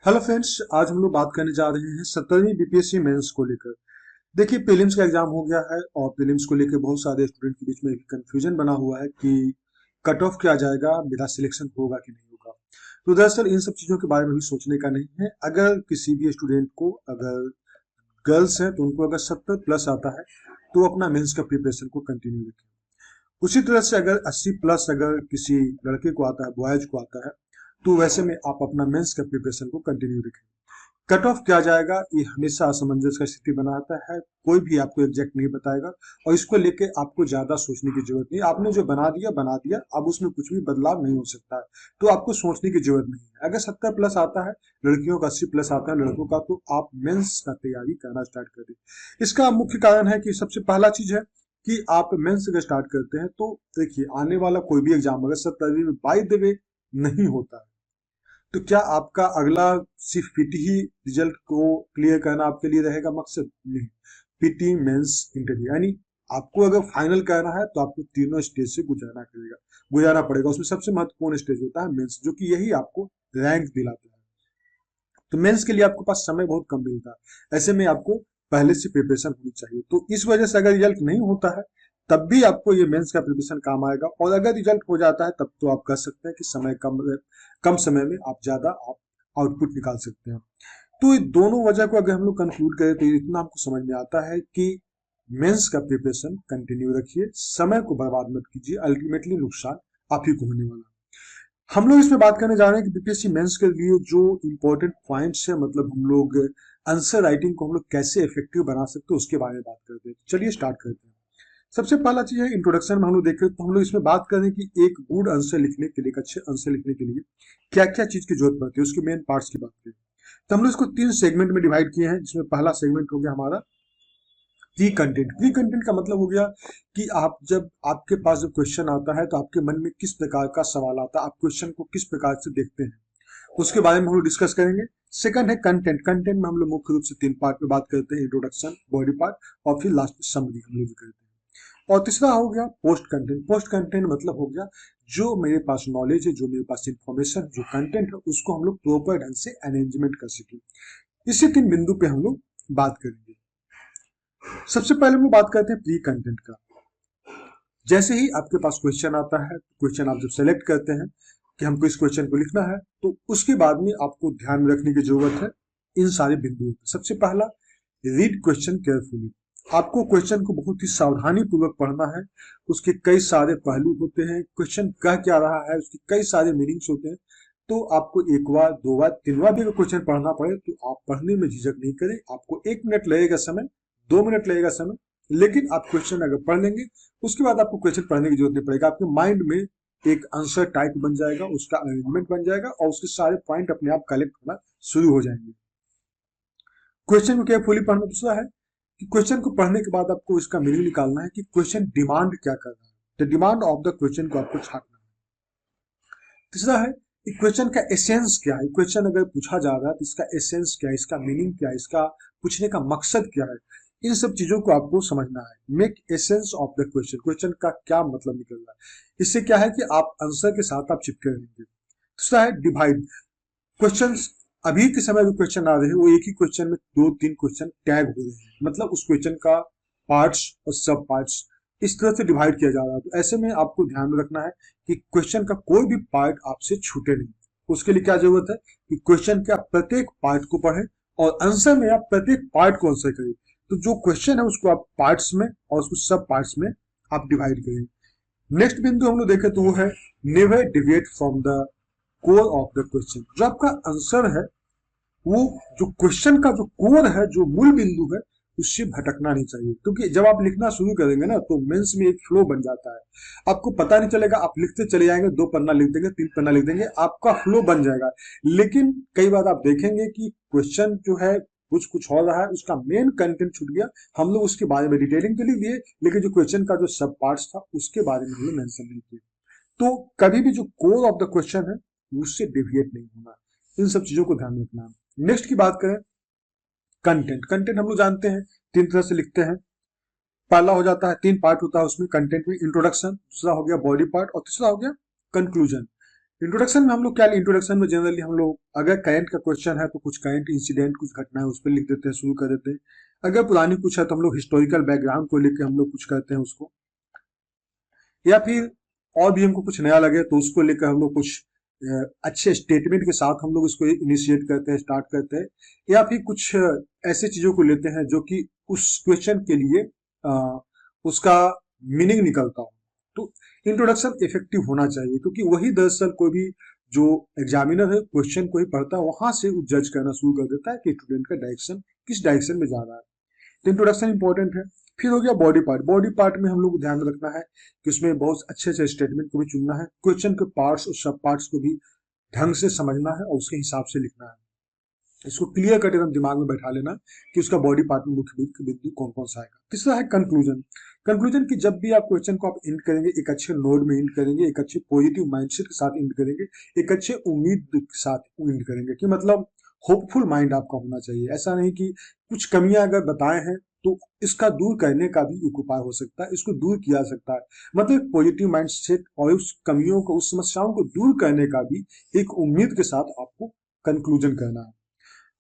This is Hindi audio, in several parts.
हेलो फ्रेंड्स, आज हम लोग बात करने जा रहे हैं 17वीं बीपीएससी मेंस को लेकर। देखिए, प्रीलिम्स का एग्जाम हो गया है और प्रीलिम्स को लेकर बहुत सारे स्टूडेंट के बीच में कंफ्यूजन बना हुआ है कि कट ऑफ क्या जाएगा, मेरा सिलेक्शन होगा कि नहीं होगा। तो दरअसल इन सब चीजों के बारे में भी सोचने का नहीं है। अगर किसी भी स्टूडेंट को, अगर गर्ल्स है तो उनको अगर 70 प्लस आता है तो वो अपना मेंस का प्रिपरेशन को कंटिन्यू रखें। उसी तरह से अगर 80 प्लस अगर किसी लड़के को आता है, बॉयज को आता है, तो वैसे में आप अपना मेंस का प्रिपरेशन को कंटिन्यू रखें। कट ऑफ क्या जाएगा ये हमेशा असमंजस का स्थिति बनाता है, कोई भी आपको एग्जैक्ट नहीं बताएगा और इसको लेके आपको ज्यादा सोचने की जरूरत नहीं। आपने जो बना दिया, अब उसमें कुछ भी बदलाव नहीं हो सकता है, तो आपको सोचने की जरूरत नहीं है। अगर 70 प्लस आता है लड़कियों का, 80 प्लस आता है लड़कों का, तो आप मेंस का तैयारी करना स्टार्ट कर दें। इसका मुख्य कारण है कि सबसे पहला चीज है कि आप मेंस अगर स्टार्ट करते हैं तो देखिए, आने वाला कोई भी एग्जाम अगर 70वीं में बाय द वे नहीं होता है तो क्या आपका अगला सिर्फ पीटी ही रिजल्ट को क्लियर करना आपके लिए रहेगा मकसद? नहीं। पीटी मेंस इंटरव्यू यानी आपको अगर फाइनल करना है तो आपको तीनों स्टेज से गुजारना पड़ेगा। उसमें सबसे महत्वपूर्ण स्टेज होता है मेंस, जो कि यही आपको रैंक दिलाता है। तो मेंस के लिए आपके पास समय बहुत कम मिलता है, ऐसे में आपको पहले से प्रिपरेशन होनी चाहिए। तो इस वजह से अगर रिजल्ट नहीं होता है तब भी आपको ये मेंस का प्रिपरेशन काम आएगा, और अगर रिजल्ट हो जाता है तब तो आप कह सकते हैं कि समय कम समय में आप ज्यादा आप आउटपुट निकाल सकते हैं। तो ये दोनों वजह को अगर हम लोग कंक्लूड करें तो इतना हमको समझ में आता है कि मेंस का प्रिपरेशन कंटिन्यू रखिए, समय को बर्बाद मत कीजिए, अल्टीमेटली नुकसान आप ही को होने वाला है। हम लोग इसमें बात करने जा रहे हैं कि बीपीएससी मेंस के लिए जो इंपॉर्टेंट पॉइंट्स है, मतलब हम लोग आंसर राइटिंग को हम लोग कैसे इफेक्टिव बना सकते हैं उसके बारे में बात करते हैं। चलिए स्टार्ट करते हैं। सबसे पहला चीज है इंट्रोडक्शन में हम लोग देखें तो हम लोग इसमें बात करें कि एक गुड आंसर लिखने के लिए, एक अच्छे आंसर लिखने के लिए क्या क्या चीज की जरूरत पड़ती है, उसके मेन पार्ट्स की बात करें तो हम लोग इसको 3 सेगमेंट में डिवाइड किए हैं, जिसमें पहला सेगमेंट हो गया हमारा प्री कंटेंट। प्री कंटेंट का मतलब हो गया कि आप जब आपके पास जब क्वेश्चन आता है तो आपके मन में किस प्रकार का सवाल आता है, आप क्वेश्चन को किस प्रकार से देखते हैं, उसके बारे में हम लोग डिस्कस करेंगे। सेकंड है कंटेंट। कंटेंट में हम लोग मुख्य रूप से 3 पार्ट में बात करते हैं, इंट्रोडक्शन, बॉडी पार्ट और फिर लास्ट में समरी हम लोग करते हैं। और तीसरा हो गया पोस्ट कंटेंट। पोस्ट कंटेंट मतलब हो गया जो मेरे पास नॉलेज है, जो मेरे पास इंफॉर्मेशन, जो कंटेंट है, उसको हम लोग प्रॉपर ढंग से अरेंजमेंट कर सके। इसी 3 बिंदु पे हम लोग बात करेंगे। सबसे पहले हम लोग बात करते हैं प्री कंटेंट का। जैसे ही आपके पास क्वेश्चन आता है, क्वेश्चन आप जब सेलेक्ट करते हैं कि हमको इस क्वेश्चन को लिखना है, तो उसके बाद में आपको ध्यान में रखने की जरूरत है इन सारे बिंदुओं पर। सबसे पहला, रीड क्वेश्चन केयरफुली। आपको क्वेश्चन को बहुत ही सावधानी पूर्वक पढ़ना है। उसके कई सारे पहलू होते हैं, क्वेश्चन कह क्या रहा है, उसके कई सारे मीनिंग्स होते हैं। तो आपको 1 बार 2 बार 3 बार भी अगर क्वेश्चन पढ़ना पड़े तो आप पढ़ने में झिझक नहीं करें। आपको 1 मिनट लगेगा समय, 2 मिनट लगेगा समय, लेकिन आप क्वेश्चन अगर पढ़ लेंगे उसके बाद आपको क्वेश्चन पढ़ने की जरूरत नहीं पड़ेगा। आपके माइंड में एक आंसर टाइप बन जाएगा, उसका अरेंजमेंट बन जाएगा और उसके सारे पॉइंट अपने आप कलेक्ट होना शुरू हो जाएंगे। क्वेश्चन को केयरफुली पढ़ना। दूसरा है कि क्वेश्चन को पढ़ने के बाद आपको इसका मीनिंग निकालना है कि क्वेश्चन डिमांड क्या कर रहा है, the demand of the question को आपको छांटना है। तीसरा है कि क्वेश्चन का एसेंस क्या है। क्वेश्चन अगर पूछा जा रहा है तो इसका एसेंस क्या है, इसका मीनिंग क्या है, इसका पूछने का मकसद क्या है, इन सब चीजों को आपको समझना है। Make essence of the question, question का क्या मतलब निकल रहा है। इससे क्या है कि आप आंसर के साथ आप चिपके रहेंगे। दूसरा है डिवाइड। क्वेश्चंस अभी के समय जो क्वेश्चन आ रहे हैं वो एक ही क्वेश्चन में 2-3 क्वेश्चन टैग हो रहे हैं, मतलब उस क्वेश्चन का पार्ट्स और सब पार्ट्स इस तरह से डिवाइड किया जा रहा है। तो ऐसे में आपको ध्यान में रखना है कि क्वेश्चन का कोई भी पार्ट आपसे छूटे नहीं। उसके लिए क्या जरूरत है कि क्वेश्चन के आप प्रत्येक पार्ट को पढ़ें और आंसर में आप प्रत्येक पार्ट को आंसर करें। तो जो क्वेश्चन है उसको आप पार्ट्स में और उसको सब पार्ट्स में आप डिवाइड करें। नेक्स्ट बिंदु हम लोग देखें तो वो है never deviate from the core of the question. जो आपका आंसर है वो जो क्वेश्चन का जो कोर है, जो मूल बिंदु है, उससे भटकना नहीं चाहिए। क्योंकि जब आप लिखना शुरू करेंगे ना तो मेंस में एक फ्लो बन जाता है, आपको पता नहीं चलेगा, आप लिखते चले जाएंगे, 2 पन्ना लिख देंगे, 3 पन्ना लिख देंगे, आपका फ्लो बन जाएगा। लेकिन कई बार आप देखेंगे कि क्वेश्चन जो है कुछ कुछ हो रहा है, उसका मेन कंटेंट छूट गया। हम लोग उसके बारे में डिटेलिंग तो लिख दिए, लेकिन जो क्वेश्चन का जो सब पार्ट्स था उसके बारे में हम लोग मेंशन नहीं किए। तो कभी भी जो कोर ऑफ द क्वेश्चन है उससे डेविएट नहीं होना, इन सब चीजों को ध्यान रखना है। नेक्स्ट की बात करें कंटेंट। कंटेंट हम लोग जानते हैं 3 तरह से लिखते हैं। पहला हो जाता है, 3 पार्ट होता है उसमें कंटेंट में, इंट्रोडक्शन, दूसरा हो गया बॉडी पार्ट और तीसरा हो गया कंक्लूजन। इंट्रोडक्शन में हम लोग क्या, इंट्रोडक्शन में जनरली हम लोग अगर करंट का क्वेश्चन है तो कुछ करंट इंसिडेंट, कुछ घटनाएं उस पर लिख देते हैं, शुरू कर देते हैं। अगर पुरानी कुछ है तो हम लोग हिस्टोरिकल बैकग्राउंड को लेकर हम लोग कुछ करते हैं उसको, या फिर और भी हमको कुछ नया लगे तो उसको लेकर हम लोग कुछ अच्छे स्टेटमेंट के साथ हम लोग उसको इनिशिएट करते हैं, स्टार्ट करते हैं। या फिर कुछ ऐसे चीजों को लेते हैं जो कि उस क्वेश्चन के लिए उसका मीनिंग निकलता हो। तो इंट्रोडक्शन इफेक्टिव होना चाहिए, क्योंकि वही दरअसल कोई भी जो एग्जामिनर है क्वेश्चन को ही पढ़ता है, वहां से वो जज करना शुरू कर देता है कि स्टूडेंट का डायरेक्शन किस डायरेक्शन में जा रहा है। तो इंट्रोडक्शन इंपॉर्टेंट है। फिर हो गया बॉडी पार्ट। बॉडी पार्ट में हम लोग को ध्यान रखना है कि उसमें बहुत अच्छे से स्टेटमेंट को भी चुनना है, क्वेश्चन के पार्ट्स और सब पार्ट्स को भी ढंग से समझना है और उसके हिसाब से लिखना है। इसको क्लियर कट एकदम दिमाग में बैठा लेना कि उसका बॉडी पार्ट में मुख्य बिंदु कौन कौन सा आएगा। तीसरा है कंक्लूजन। कंक्लूजन की जब भी आप क्वेश्चन को आप एंड करेंगे, एक अच्छे नोट में एंड करेंगे, एक अच्छे पॉजिटिव माइंडसेट के साथ एंड करेंगे, एक अच्छे उम्मीद के साथ एंड करेंगे कि मतलब होपफुल माइंड आपका होना चाहिए। ऐसा नहीं कि कुछ कमियां अगर बताए हैं तो इसका दूर करने का भी एक उपाय हो सकता है, इसको दूर किया जा सकता है। मतलब पॉजिटिव माइंड सेट और उस कमियों को, उस समस्याओं को दूर करने का भी एक उम्मीद के साथ आपको कंक्लूजन करना है।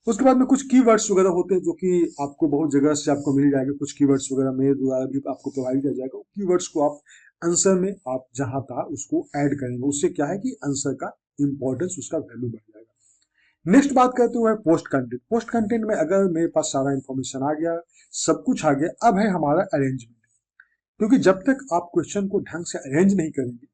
उसके बाद में कुछ कीवर्ड्स वगैरह होते हैं जो कि आपको बहुत जगह से आपको मिल जाएंगे। कुछ कीवर्ड्स वगैरह मेरे द्वारा भी आपको प्रोवाइड किया जाएगा। कीवर्ड्स को आप आंसर में आप जहां था उसको ऐड करेंगे, उससे क्या है कि आंसर का इंपॉर्टेंस, उसका वैल्यू बढ़ जाएगा। नेक्स्ट बात करते हुए पोस्ट कंटेंट। पोस्ट कंटेंट में अगर मेरे पास सारा इंफॉर्मेशन आ गया, सब कुछ आ गया, अब है हमारा अरेंजमेंट। क्योंकि जब तक आप क्वेश्चन को ढंग से अरेंज नहीं करेंगे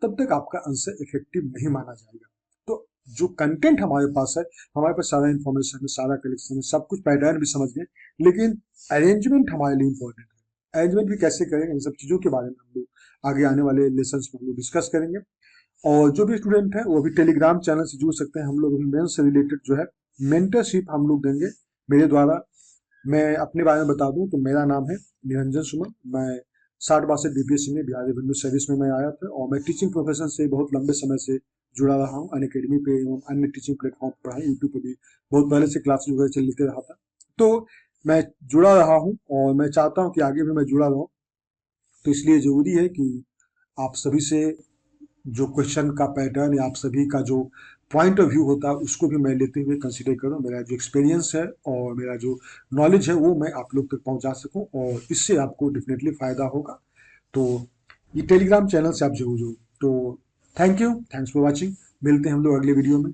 तब तक आपका आंसर इफेक्टिव नहीं माना जाएगा। तो जो कंटेंट हमारे पास है, हमारे पास सारा इंफॉर्मेशन है, सारा कलेक्शन है, सब कुछ पैटर्न भी समझ गए, लेकिन अरेंजमेंट हमारे लिए इंपॉर्टेंट है। अरेंजमेंट भी कैसे करेंगे, इन सब चीजों के बारे में हम लोग आगे आने वाले लेसन में हम लोग डिस्कस करेंगे। और जो भी स्टूडेंट है वो भी टेलीग्राम चैनल से जुड़ सकते हैं। हम लोग मेंस से रिलेटेड जो है मेंटरशिप हम लोग देंगे मेरे द्वारा। मैं अपने बारे में बता दूं तो मेरा नाम है निरंजन सुमन। मैं 60-62 बीपीएससी में, बिहार रेवेन्यू सर्विस में मैं आया था, और मैं टीचिंग प्रोफेशन से बहुत लंबे समय से जुड़ा रहा हूँ। अनअकैडमी पे एवं अन्य टीचिंग प्लेटफॉर्म पर पढ़ाई, यूट्यूब पे भी बहुत पहले से क्लासेस वगैरह चलते रहा था। तो मैं जुड़ा रहा हूँ और मैं चाहता हूँ कि आगे भी मैं जुड़ा रहूँ। तो इसलिए जरूरी है कि आप सभी से जो क्वेश्चन का पैटर्न या आप सभी का जो पॉइंट ऑफ व्यू होता है उसको भी मैं लेते हुए कंसिडर करूं। मेरा जो एक्सपीरियंस है और मेरा जो नॉलेज है वो मैं आप लोग तक पहुंचा सकूं, और इससे आपको डेफिनेटली फायदा होगा। तो ये टेलीग्राम चैनल से आप जरूर जुड़ो। तो thank you, thanks for watching. मिलते हैं हम लोग अगले वीडियो में।